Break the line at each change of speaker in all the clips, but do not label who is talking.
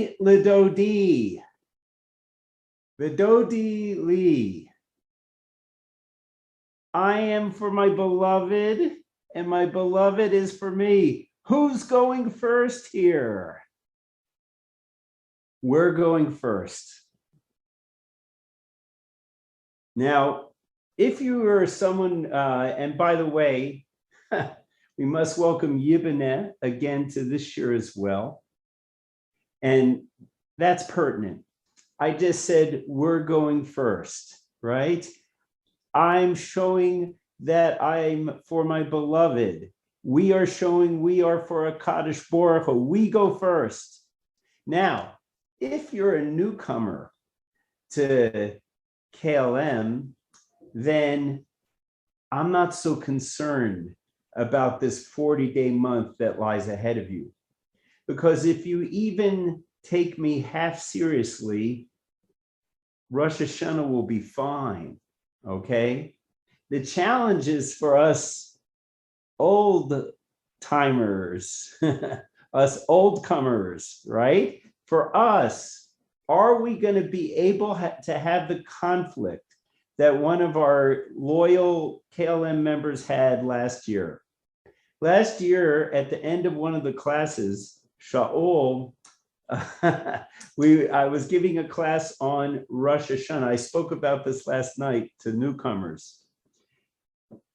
Ani lidodi. Vidodi li. I am for my beloved, and my beloved is for me. Who's going first here? We're going first. Now, if you are someone, and by the way, we must welcome Yibane again to this year as well. And that's pertinent. I just said, we're going first, right? I'm showing that I'm for my beloved. We are showing we are for a Kadosh Baruch Hu. We go first. Now, if you're a newcomer to KLM, then I'm not so concerned about this 40-day month that lies ahead of you. Because if you even take me half seriously, Rosh Hashanah will be fine, okay? The challenge is for us old timers, us old comers, right? For us, are we going to be able to have the conflict that one of our loyal KLM members had last year? Last year, at the end of one of the classes, Shaul, I was giving a class on Rosh Hashanah. I spoke about this last night to newcomers.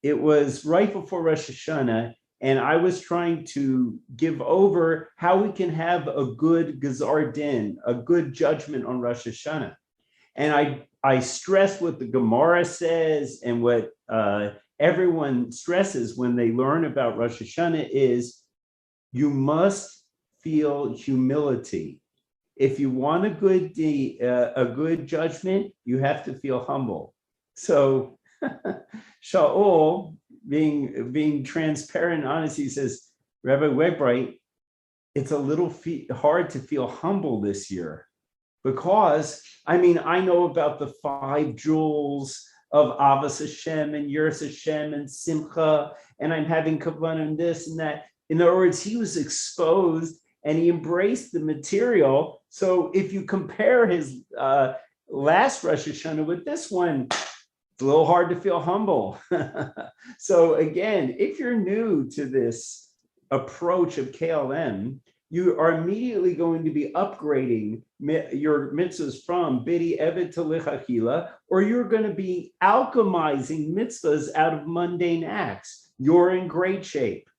It was right before Rosh Hashanah, and I was trying to give over how we can have a good Gazar Din, a good judgment on Rosh Hashanah. And I stress what the Gemara says and what everyone stresses when they learn about Rosh Hashanah is you must feel humility. If you want a good judgment, you have to feel humble. So Shaul, being transparent and honest, he says, Rabbi Wegbreit, it's a little hard to feel humble this year because, I mean, I know about the 5 jewels of Ahavas Hashem and Yiras Hashem and Simcha, and I'm having kavanah and this and that. In other words, he was exposed and he embraced the material. So if you compare his last Rosh Hashanah with this one, it's a little hard to feel humble. So again, if you're new to this approach of KLM, you are immediately going to be upgrading your mitzvahs from bidi eved to lichachila, or you're going to be alchemizing mitzvahs out of mundane acts. You're in great shape.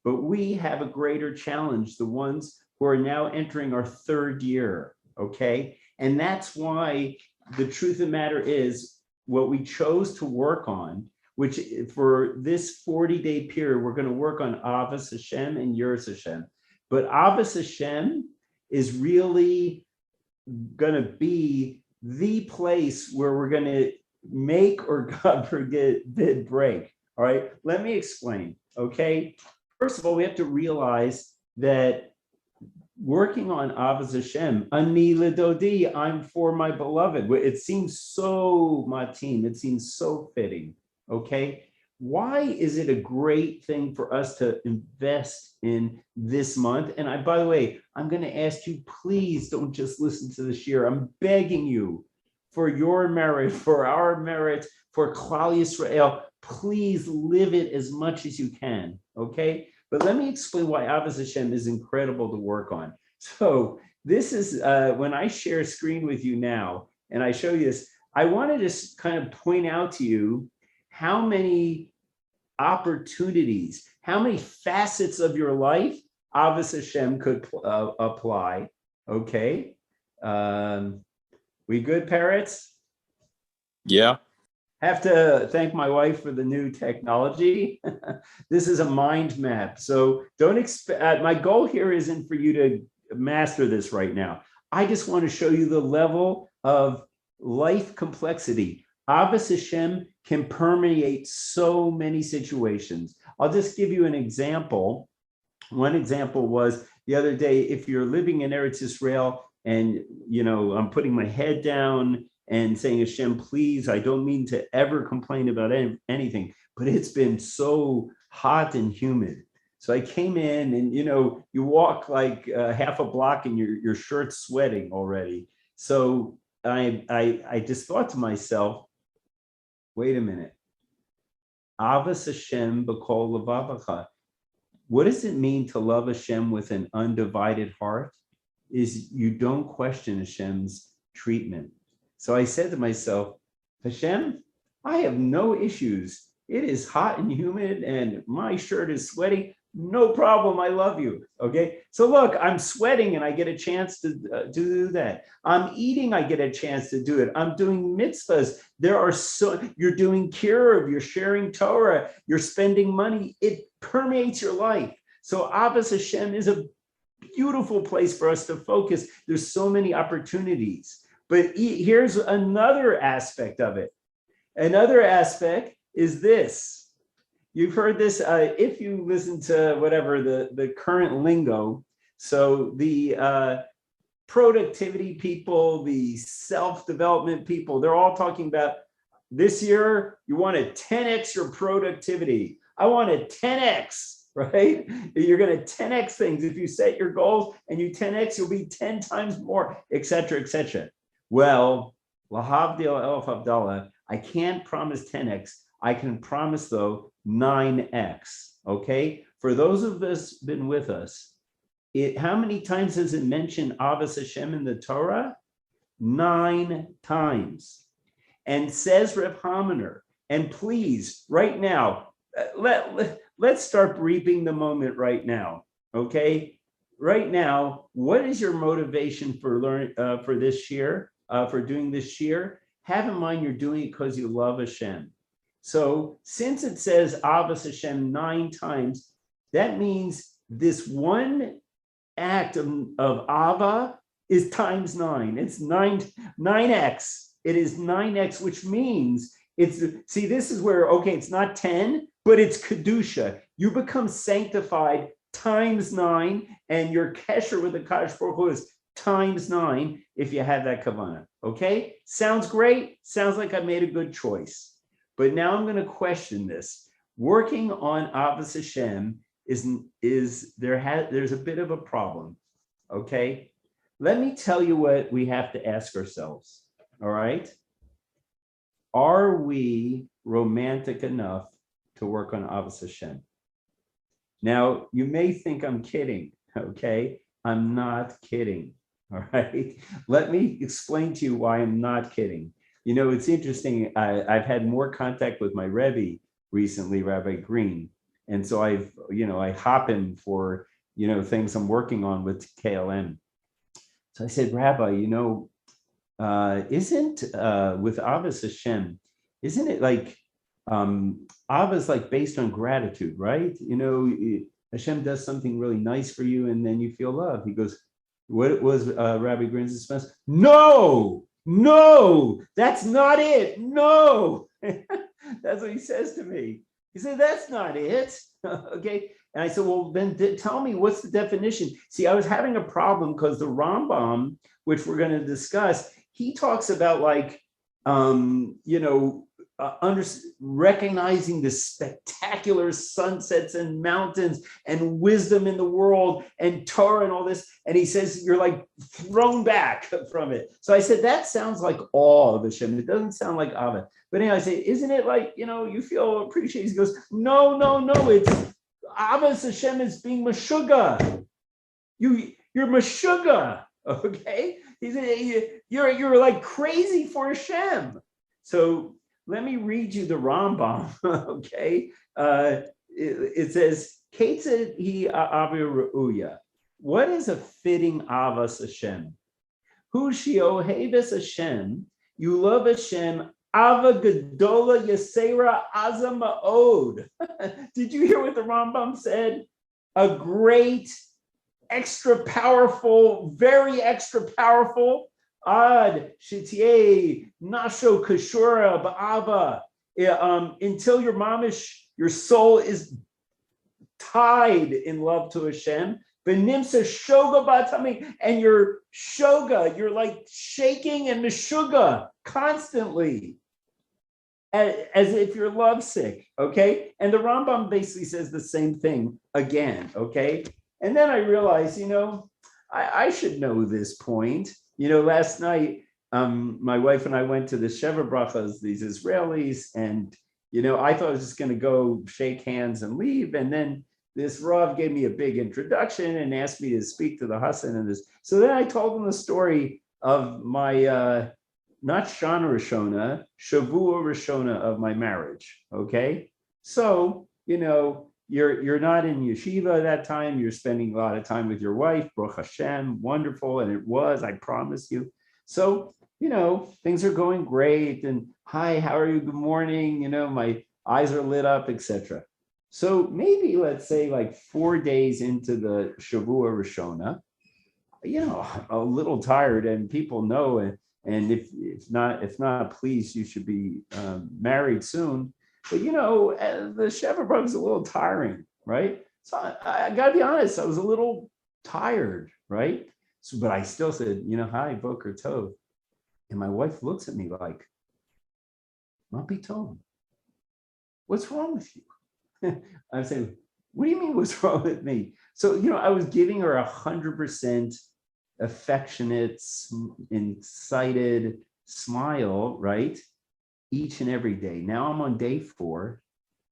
But we have a greater challenge, the ones who are now entering our 3rd year, okay? And that's why the truth of the matter is what we chose to work on, which for this 40-day period, we're going to work on Ahavas Hashem and Yiras Hashem. But Ahavas Hashem is really going to be the place where we're going to make or God forbid break. All right, let me explain, okay? First of all, we have to realize that working on Ahavas Hashem, Ani lidodi, I'm for my beloved. It seems so matim, it seems so fitting, okay? Why is it a great thing for us to invest in this month? And by the way, I'm going to ask you, please don't just listen to this year. I'm begging you for your merit, for our merit, for Klal Yisrael, please live it as much as you can, okay? But let me explain why Ahavas Hashem is incredible to work on. So this is, when I share screen with you now, and I show you this, I want to just kind of point out to you how many opportunities, how many facets of your life Ahavas Hashem could apply, okay? We good, parrots?
Yeah.
Have to thank my wife for the new technology. This is a mind map. So don't expect, my goal here isn't for you to master this right now. I just want to show you the level of life complexity. Ahavas Hashem can permeate so many situations. I'll just give you an example. One example was the other day, if you're living in Eretz Yisrael and, you know, I'm putting my head down and saying, Hashem, please, I don't mean to ever complain about anything, but it's been so hot and humid. So I came in and, you walk like half a block and your shirt's sweating already. So I just thought to myself, wait a minute. Ahavas Hashem b'kol levavacha. What does it mean to love Hashem with an undivided heart? Is you don't question Hashem's treatment. So I said to myself, Hashem, I have no issues. It is hot and humid and my shirt is sweaty. No problem. I love you. Okay. So look, I'm sweating and I get a chance to do that. I'm eating. I get a chance to do it. I'm doing mitzvahs. You're doing kiruv, you're sharing Torah, you're spending money. It permeates your life. So Ahavas Hashem is a beautiful place for us to focus. There's so many opportunities, but here's another aspect of it. Another aspect is this. You've heard this, if you listen to whatever the current lingo. So the productivity people, the self-development people, they're all talking about this year, you want to 10x your productivity. I want to 10x, right? You're going to 10x things. If you set your goals and you 10x, you'll be 10 times more, et cetera, et cetera. Well, lahavdil elf Abdallah, I can't promise 10x. I can promise, though, 9x, okay? For those of us been with us, how many times has it mentioned Ahavas Hashem in the Torah? 9 times. And says Reb Haminer, and please, right now, let's start reaping the moment right now, okay? Right now, what is your motivation for for this year, for doing this year? Have in mind you're doing it because you love Hashem. So since it says Ahavas Hashem 9 times, that means this one act of Ava is times 9. It's 9x. It is 9x, which means this is where, okay, it's not 10, but it's Kedusha. You become sanctified times 9, and your kesher with the Kadosh Baruch Hu is times 9 if you have that kavanah. Okay? Sounds great. Sounds like I made a good choice. But now I'm going to question this. Working on Ahavas Hashem there's a bit of a problem. Okay, let me tell you what we have to ask ourselves. All right, are we romantic enough to work on Ahavas Hashem? Now you may think I'm kidding. Okay, I'm not kidding. All right, let me explain to you why I'm not kidding. It's interesting. I've had more contact with my Rabbi recently, Rabbi Green. And so I hop him for, things I'm working on with KLM. So I said, Rabbi, isn't with Ahavas Hashem, isn't it like, Ava's like based on gratitude, right? Hashem does something really nice for you and then you feel love. He goes, what was Rabbi Green's response? No, that's not it. No, that's what he says to me. He said, that's not it. Okay. And I said, well, then tell me, what's the definition? See, I was having a problem because the Rambam, which we're going to discuss, he talks about like, recognizing the spectacular sunsets and mountains and wisdom in the world and Torah and all this. And he says, you're like thrown back from it. So I said, that sounds like awe of Hashem. It doesn't sound like Ava. But anyway, I say, isn't it like, you feel appreciated? He goes, no. It's Ahavas Hashem is being Meshuggah. You're Meshuggah. Okay. He said, you're like crazy for Hashem. So let me read you the Rambam, okay? It says, Ketzad hi ahavah ra'uya. What is a fitting Ahavas Hashem? Hu she'oheves Hashem, you love Hashem, ava gedola yasera aza ma'od. Did you hear what the Rambam said? A great, extra powerful, very extra powerful, Ad shitiye nasho kashura ba'ava, until your mamish, your soul is tied in love to Hashem. Benimsa shoga batami, and your shoga, you're like shaking and meshuga constantly. as if you're lovesick, okay? And the Rambam basically says the same thing again, okay? And then I realized, I should know this point. Last night, my wife and I went to the Sheva Brachas, these Israelis, and I thought I was just going to go shake hands and leave, and then this Rav gave me a big introduction and asked me to speak to the Hassan and this. So then I told him the story of my not Shana Rishona, Shavua Rishona of my marriage. Okay, so you're not in yeshiva at that time. You're spending a lot of time with your wife. Baruch Hashem, wonderful, and it was. I promise you. So things are going great. And hi, how are you? Good morning. My eyes are lit up, etc. So maybe let's say like 4 days into the Shavua Rishona, a little tired, and people know it. And if not, please, you should be married soon. But the Sheva Brachas is a little tiring, right? So I got to be honest, I was a little tired, right? So, but I still said, hi, Boker Tov, and my wife looks at me like, "Ma pitom, what's wrong with you?" I'm saying, "What do you mean, what's wrong with me?" So I was giving her 100%. Affectionate, incited smile, right? Each and every day. Now I'm on day 4.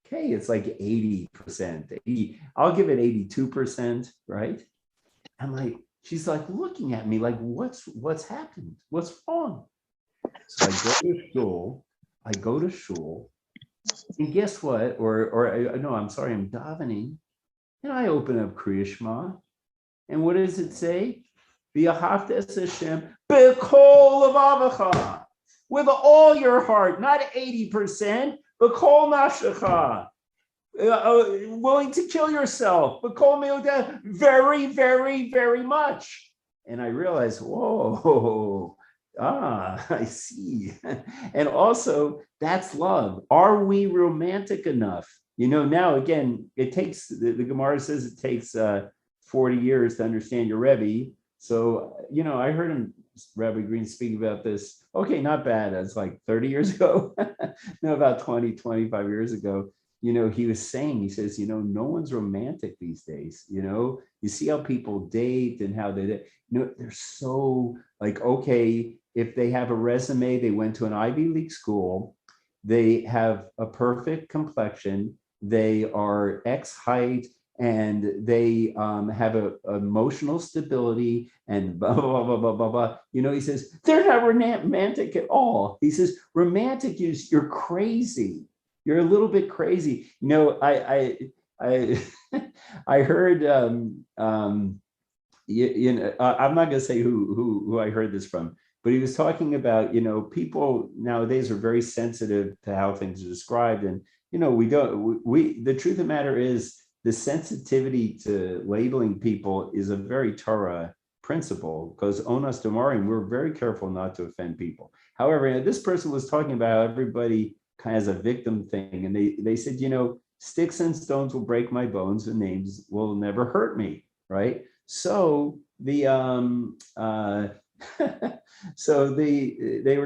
Okay, it's like 80%. I'll give it 82%, right? I'm like, she's like looking at me like, what's happened? What's wrong? So I go to shul, and guess what? No, I'm sorry, I'm davening, and I open up Kriya Shema, and what does it say? The Ahavas Hashem b'kol levavecha, with all your heart, not 80%, b'kol nafshecha, willing to kill yourself, b'kol meodeh, very, very, very much. And I realized, whoa, I see. And also, that's love. Are we romantic enough? Now again, it takes, the Gemara says it takes 40 years to understand your Rebbe. So, I heard Rabbi Green speak about this. Okay, not bad. That's like 30 years ago. No, about 20, 25 years ago. He was saying, he says, no one's romantic these days. You see how people date and how they're so like, okay, if they have a resume, they went to an Ivy League school, they have a perfect complexion, they are X height, and they have a emotional stability and blah, blah, blah, blah, blah, blah. He says, they're not romantic at all. He says, romantic is you're crazy. You're a little bit crazy. I I heard, I'm not going to say who I heard this from, but he was talking about, people nowadays are very sensitive to how things are described. And, the truth of the matter is, the sensitivity to labeling people is a very Torah principle, because onas demarim, we're very careful not to offend people. However, this person was talking about how everybody kind of has a victim thing, and they said, sticks and stones will break my bones, and names will never hurt me, right? So they were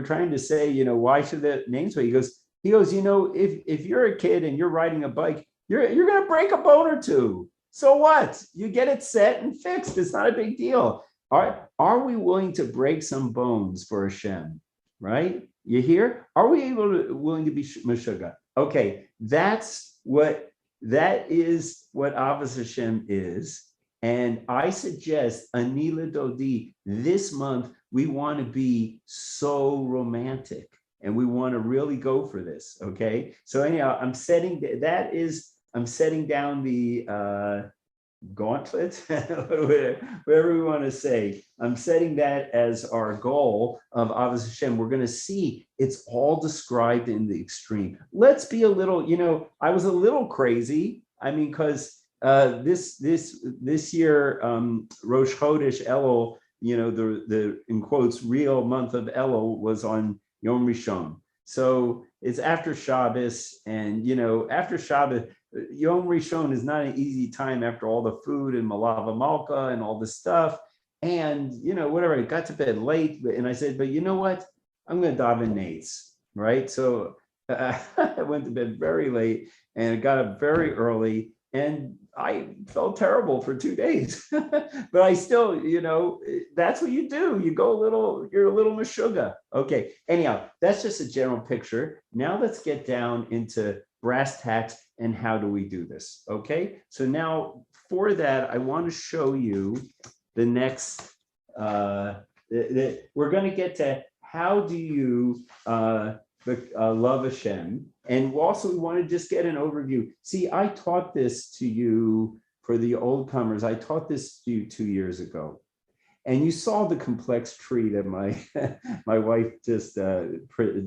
trying to say, why should the names be? He goes, if you're a kid and you're riding a bike, you're going to break a bone or two. So what? You get it set and fixed. It's not a big deal. Are we willing to break some bones for Hashem? Right? You hear? Are we willing to be meshuggah? Okay, that is what Ahavas Hashem is. And I suggest, Anila Dodi, this month, we want to be so romantic. And we want to really go for this. Okay. So anyhow, I'm setting down the gauntlet, whatever we want to say. I'm setting that as our goal of Ahavas Hashem. We're going to see it's all described in the extreme. Let's be a little, I was a little crazy. I mean, because this year, Rosh Chodesh Elul, the in quotes real month of Elul was on Yom Rishon. So it's after Shabbos, and after Shabbos, Yom Rishon is not an easy time after all the food and Malava Malka and all this stuff. And whatever, I got to bed late, and I said, but you know what? I'm going to daven Nates, right? So I went to bed very late and got up very early, and I felt terrible for 2 days. But I still, that's what you do. You go a little, you're a little meshuggah. Okay. Anyhow, that's just a general picture. Now let's get down into brass tacks and how do we do this? Okay. So now for that, I want to show you the next, we're going to get to how do you love Hashem. And also we want to just get an overview. See, I taught this to you for the old comers. I taught this to you 2 years ago. And you saw the complex tree that my my wife just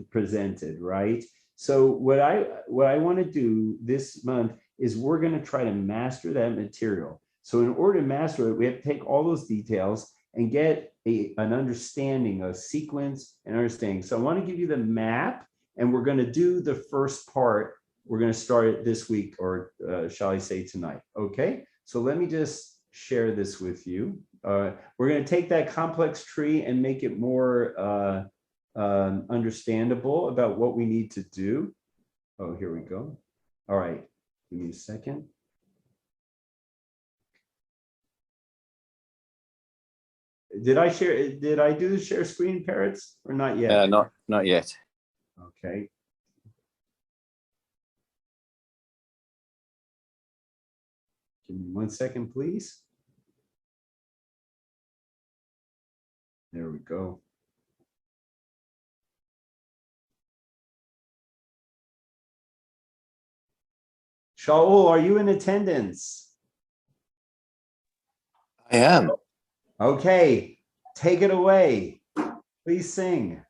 presented, right? So what I want to do this month is we're going to try to master that material. So in order to master it, we have to take all those details and get an understanding, a sequence and understanding. So I want to give you the map, and we're going to do the first part. We're going to start it this week, or shall I say tonight? Okay, so let me just share this with you. We're going to take that complex tree and make it more understandable about what we need to do. Oh, here we go. All right, give me a second. Did I do the share screen, parrots, or not yet?
Not yet.
Okay. Give me 1 second, please. There we go. Shaul, are you in attendance?
I am.
Okay, take it away. Please sing.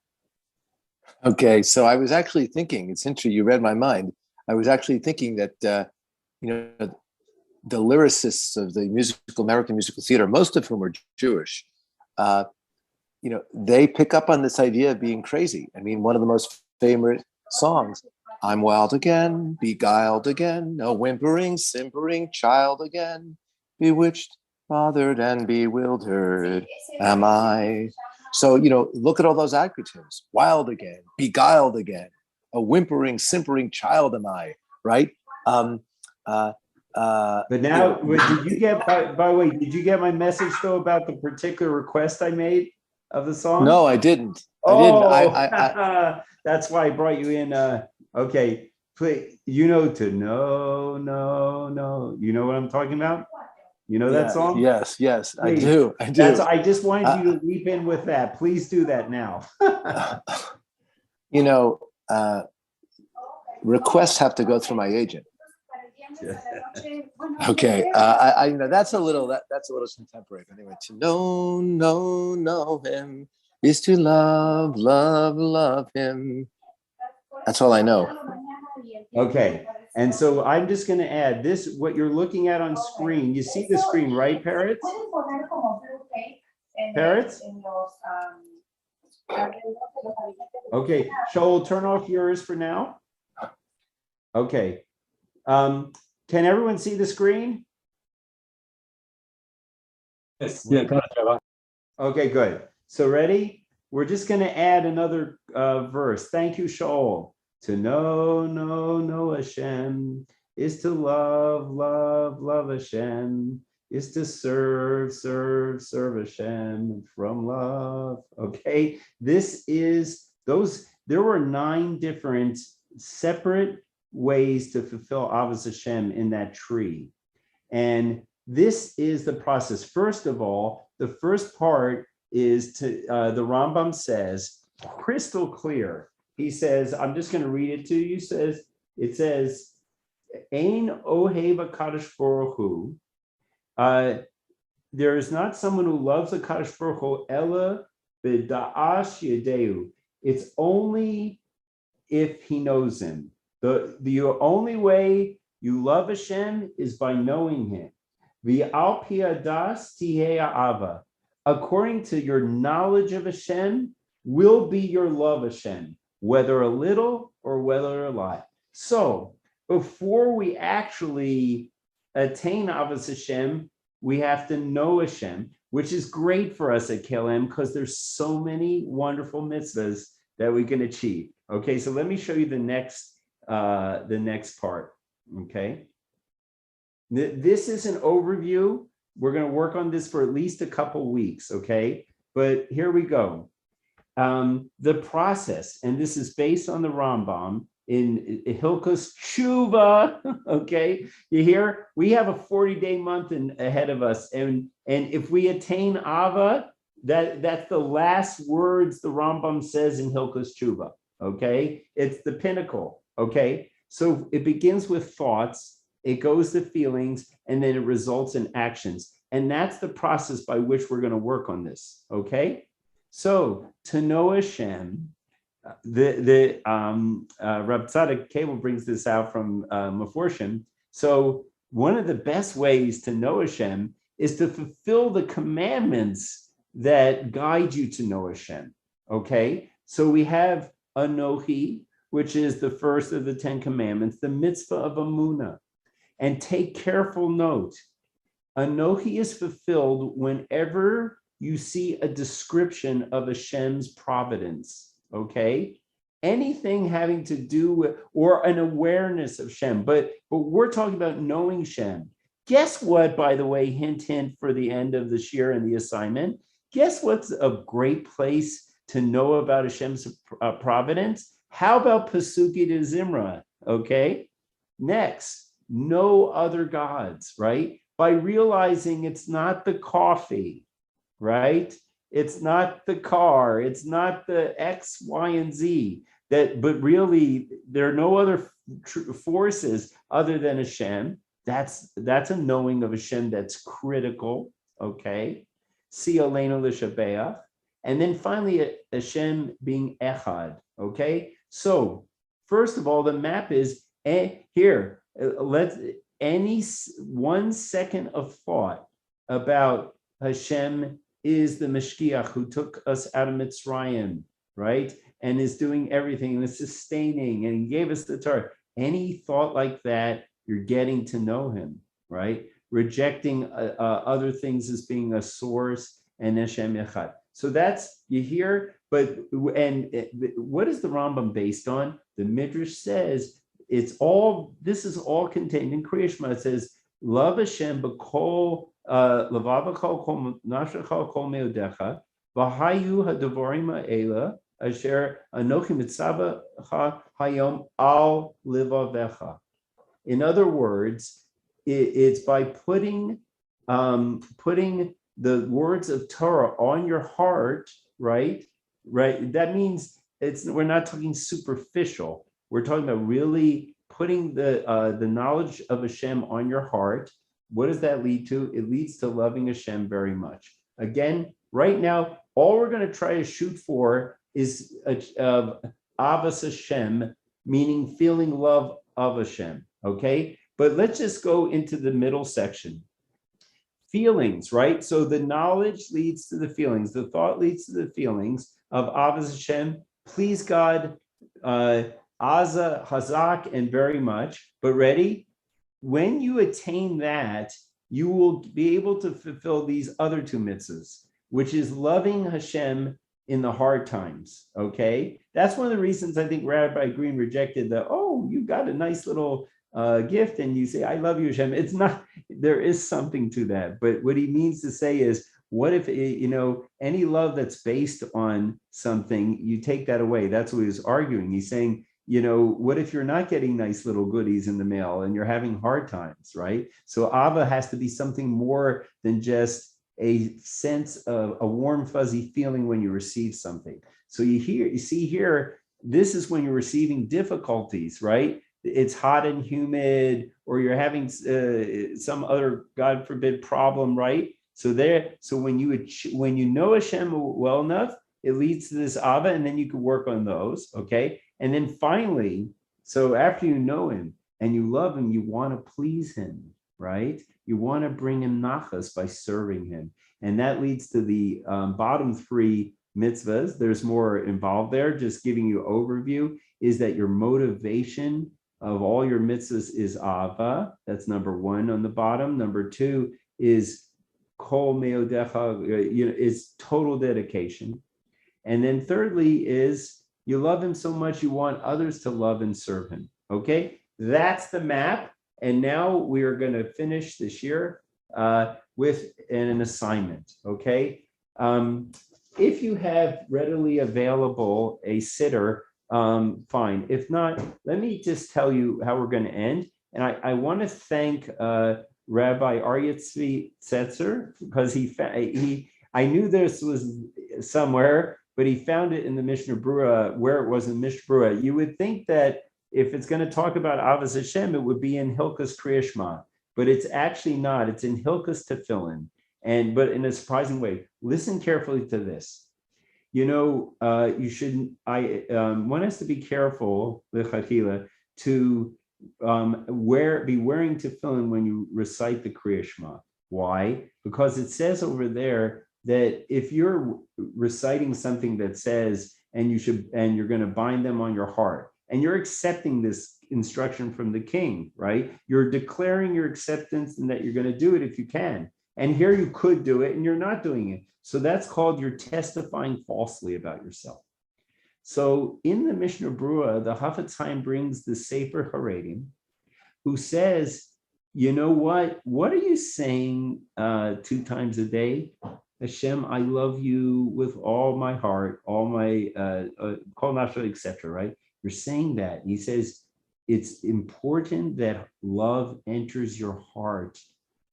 Okay, so I was actually thinking, it's interesting, you read my mind. I was actually thinking that, the lyricists of the American musical theater, most of whom are Jewish, they pick up on this idea of being crazy. I mean, one of the most famous songs, I'm wild again, beguiled again, a whimpering, simpering child again, bewitched, bothered, and bewildered am I. So, look at all those adjectives. Wild again, beguiled again, a whimpering, simpering child am I, right?
But now, did you get, by the way, did you get my message though about the particular request I made of the song?
No, I didn't.
I that's why I brought you in. Okay, please, to know, no. You know what I'm talking about? You know that song?
Yes,
Please.
I do.
I just wanted you to leap in with that. Please do that now.
Requests have to go through my agent. Okay, that's a little contemporary. Anyway, to know him is to love him. That's all I know.
Okay, and so I'm just going to add this. What you're looking at on screen, you see the screen, right, parrots? Parrots? Okay, Shaul, turn off yours for now. Okay. Can everyone see the screen?
Yes. Yeah.
Okay, good. So ready? We're just going to add another verse. Thank you, Shaul. To know Hashem is to love Hashem, is to serve Hashem from love. Okay, there were 9 different separate ways to fulfill Ahavas Hashem in that tree. And this is the process. First of all, the first part is the Rambam says, crystal clear. He says, I'm just going to read it to you. It says, Ein Ohev HaKadosh Baruch Hu. There is not someone who loves the Kadosh Baruch Hu, Ella b'da'ash yedeu. It's only if he knows him. The only way you love Hashem is by knowing him. V'al pi hadas tihei ha'ava. According to your knowledge of Hashem, will be your love Hashem, whether a little or whether a lot. So before we actually attain Ahavas Hashem, we have to know Hashem, which is great for us at KLM because there's so many wonderful mitzvahs that we can achieve. Okay, so let me show you the next part. Okay, this is an overview. We're going to work on this for at least a couple weeks. Okay, but here we go. The process, and this is based on the Rambam in Hilchos Tshuva. Okay, you hear? We have a 40-day month ahead of us, and if we attain Ava, that's the last words the Rambam says in Hilchos Tshuva. Okay, it's the pinnacle. Okay, so it begins with thoughts, it goes to feelings, and then it results in actions, and that's the process by which we're going to work on this. Okay, so to know Hashem, Rabbi Tzadok Cable brings this out from Meforshim. So one of the best ways to know Hashem is to fulfill the commandments that guide you to know Hashem. Okay, so we have Anochi, which is the first of the 10 commandments, the mitzvah of Amunah. And take careful note, Anochi is fulfilled whenever you see a description of Hashem's providence, okay? Anything having to do with, or an awareness of Shem, but we're talking about knowing Shem. Guess what, by the way, hint, hint for the end of the shir and the assignment, guess what's a great place to know about Hashem's providence? How about Pesuki de Zimra, okay? Next, no other gods, right? By realizing it's not the coffee, right? It's not the car, it's not the X, Y, and Z, but really there are no other forces other than Hashem. That's a knowing of Hashem that's critical, okay? Si Aleinu L'Shabeach. And then finally, Hashem being Echad, okay? So first of all, the map is here. Let's any 1 second of thought about Hashem is the Mashkiach who took us out of Mitzrayim, right? And is doing everything and is sustaining and he gave us the Torah. Any thought like that, you're getting to know him, right? Rejecting other things as being a source and Hashem Echad. So that's, you hear, but, and what is the Rambam based on? The Midrash says, this is all contained in Kriya Shema. It says, love Hashem b'kol, levavachal kol nafshachal kol meodecha, v'hayu ha'devarim ha'ela, asher anochi mitzavecha hayom al levavecha. In other words, it's by putting the words of Torah on your heart, right? Right. That means we're not talking superficial. We're talking about really putting the knowledge of Hashem on your heart. What does that lead to? It leads to loving Hashem very much. Again, right now, all we're going to try to shoot for is Ahavas Hashem, meaning feeling love of Hashem. Okay, but let's just go into the middle section. Feelings, right? So the knowledge leads to the feelings. The thought leads to the feelings of Ahavas Hashem. Please God, Aza, Hazak, and very much. But ready? When you attain that, you will be able to fulfill these other two mitzvahs, which is loving Hashem in the hard times. Okay, that's one of the reasons I think Rabbi Green rejected you got a nice little gift and you say, I love you, Hashem. It's not, there is something to that. But what he means to say is, what if, any love that's based on something, you take that away? That's what he was arguing. He's saying, what if you're not getting nice little goodies in the mail and you're having hard times, right? So Ava has to be something more than just a sense of a warm, fuzzy feeling when you receive something. So you see here, this is when you're receiving difficulties, right? It's hot and humid, or you're having some other, God forbid, problem, right? So when you know Hashem well enough, it leads to this Ava, and then you can work on those, okay? And then finally, so after you know him and you love him, you want to please him, right? You want to bring him nachas by serving him. And that leads to the bottom three mitzvahs. There's more involved there. Just giving you overview is that your motivation of all your mitzvahs is Ava. That's number one on the bottom. Number two is kol meodecha, is total dedication. And then thirdly is You love him so much, you want others to love and serve him. Okay, that's the map. And now we are going to finish this year with an assignment. Okay, if you have readily available a sitter, fine. If not, let me just tell you how we're going to end. And I want to thank Rabbi Aryeh Setzer, because I knew this was somewhere, but he found it in the Mishnah Berurah where it was in Mishnah Berurah. You would think that if it's going to talk about Ahavas Hashem, it would be in Hilchos Kriya Shema, but it's actually not. It's in Hilchos Tefillin, but in a surprising way. Listen carefully to this. You know, you should. One has to be careful, lechatchila, to be wearing tefillin when you recite the Kriya Shema. Why? Because it says over there that if you're reciting something that says, and you're going to bind them on your heart, and you're accepting this instruction from the king, right? You're declaring your acceptance and that you're going to do it if you can. And here you could do it and you're not doing it. So that's called you're testifying falsely about yourself. So in the Mishnah Berurah, the Chafetz Chaim brings the Sefer Haredim, who says, you know what? What are you saying 2 times a day? Hashem, I love you with all my heart, all my kol nafsho, etc. Right? You're saying that. He says it's important that love enters your heart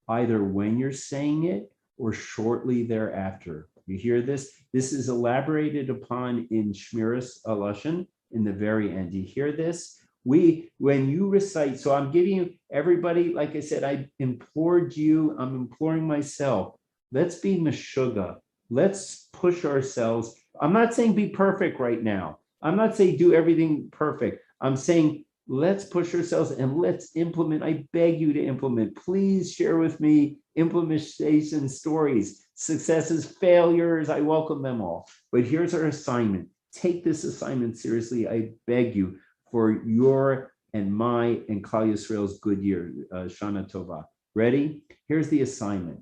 either when you're saying it or shortly thereafter. You hear this? This is elaborated upon in Shmiras Alashon in the very end. You hear this? When you recite, so I'm giving you, everybody, like I said, I implored you, I'm imploring myself, let's be meshuggah. Let's push ourselves. I'm not saying be perfect right now. I'm not saying do everything perfect. I'm saying let's push ourselves and let's implement. I beg you to implement. Please share with me implementation stories, successes, failures. I welcome them all. But here's our assignment. Take this assignment seriously. I beg you, for your and my and Klal Yisrael's good year, Shana Tova. Ready? Here's the assignment.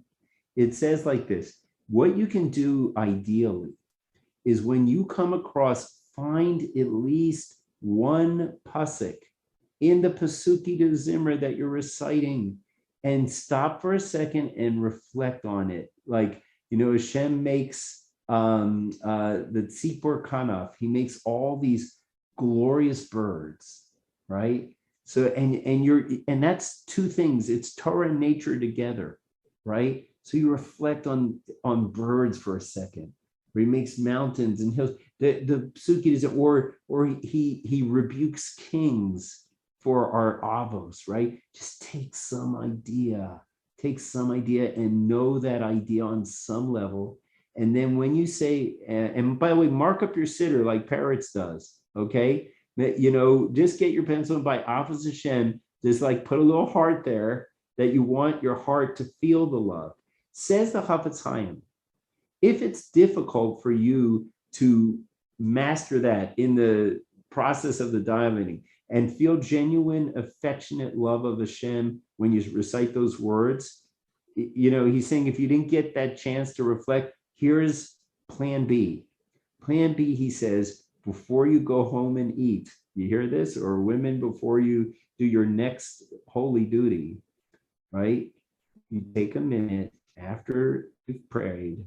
It says like this. What you can do ideally is when you come across, find at least one pasuk in the Pesuki de Zimra that you're reciting and stop for a second and reflect on it. Like, you know, Hashem makes the tzipor kanaf. He makes all these glorious birds, right? So, and that's 2 things. It's Torah and nature together, right? So you reflect on birds for a second. Where he makes mountains and hills. The psuki is, or he rebukes kings for our avos, right? Just take some idea and know that idea on some level. And then when you say, and by the way, mark up your sitter like Parrots does, okay? You know, just get your pencil and by Ahavas Hashem, just like put a little heart there that you want your heart to feel the love. Says the Chafetz Chaim, if it's difficult for you to master that in the process of the davening and feel genuine, affectionate love of Hashem when you recite those words, you know, he's saying if you didn't get that chance to reflect, here's plan B. Plan B, he says, before you go home and eat, you hear this? Or women, before you do your next holy duty, right? You take a minute after you've prayed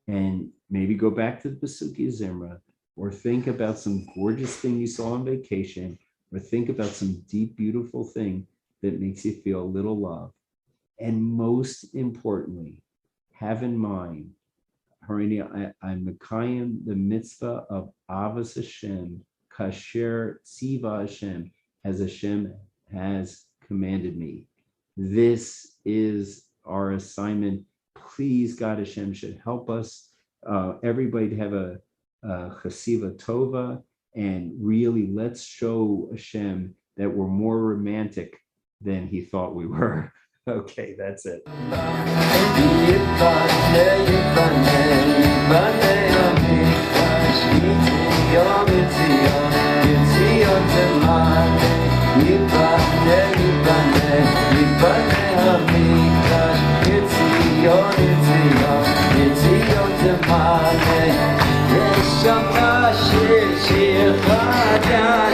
and maybe go back to the Pesuki Zimra, or think about some gorgeous thing you saw on vacation, or think about some deep, beautiful thing that makes you feel a little love. And most importantly, have in mind, Harini, I'm Mekayim, the mitzvah of Ahavas Hashem, Kasher Tziva Hashem, as Hashem has commanded me. This is our assignment. Please, God Hashem should help us, everybody to have a chasiva tova, and really let's show Hashem that we're more romantic than he thought we were. Okay, that's it.
Shir
shine.